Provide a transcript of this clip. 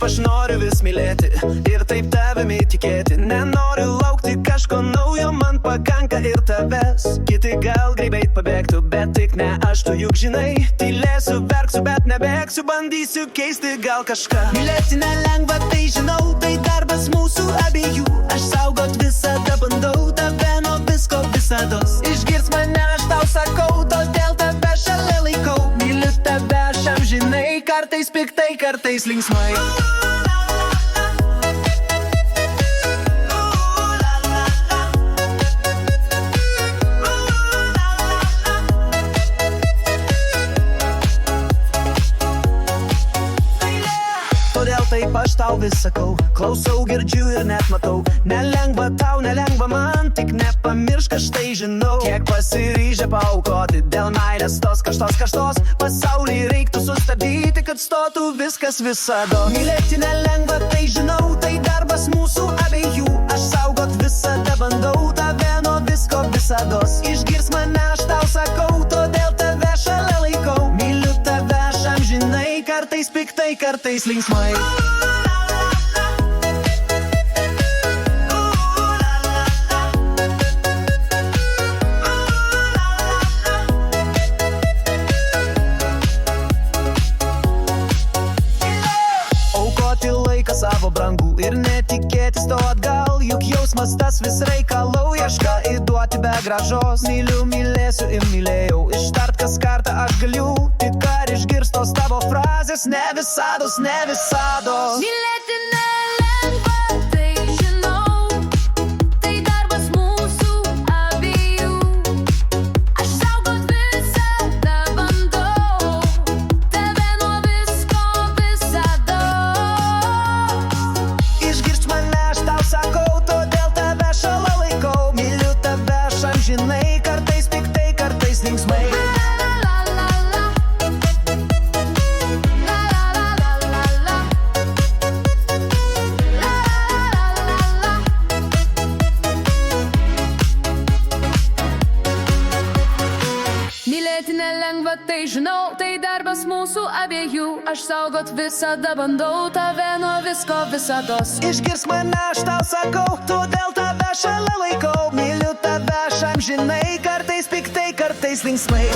aš noriu vis mylėti ir taip tavimi tikėti. Nenoriu laukti kažko naujo, man pakanka ir tavęs. Kiti gal greitai pabėgtų, bet tik ne aš, tu juk žinai. Tylėsiu, verksiu, bet nebėgsiu, bandysiu keisti gal kažką. Mylėti nelengva, tai žinau, tai darbas mūsų abiejų. Aš saugot visada bandau, tave nuo visko visados. Išgirs mane, aš tau sakau, todėl tave šalia laikau. Myliu tave aš amžinai, kartais piktai, kartais linksmai. Todėl taip aš tau vis sakau, klausau, girdžiu ir net matau. Nelengva tau, nelengva man, tik nepamiršk, aš tai žinau. Kiek pasiryžę paaukoti dėl meilės tos karštos. Pasaulį reiktų sustabdyti, kad stotų viskas visada. Mylėti nelengva, tai žinau, tai darbas mūsų abiejų. Aš saugot visada bandau, tave nuo visko visados. Išgirs mane, aš tau sakau, todėl tave šalia laikau. Myliu tave aš amžinai, kartais piktai, kartais linksmai. Aukoti laiką savo brangų ir netikėtis to atgal. Juk jausmas tas vis reikalauja, kažką įduoti be grąžos. Myliu, mylėsiu ir mylėjau, ištart kas kartą aš galiu. Tik ar išgirstos tavo frazės, ne visados, ne visados. Mylėti nelengva, tai žinau, tai darbas mūsų abiejų. Aš saugot visada bandau, tave nuo visko visados. Išgirsk mane, aš tau sakau, todėl tave šalia laikau. Myliu tave aš amžinai, kartais piktai, kartais linksmai. Mylėti nelengva, tai žinau, tai darbas mūsų abiejų. Aš saugot visada bandau, tave nuo visko visados. Išgirsk mane, aš tau sakau, todėl tave šalia laikau. Myliu tave aš amžinai, kartais piktai, kartais linksmai.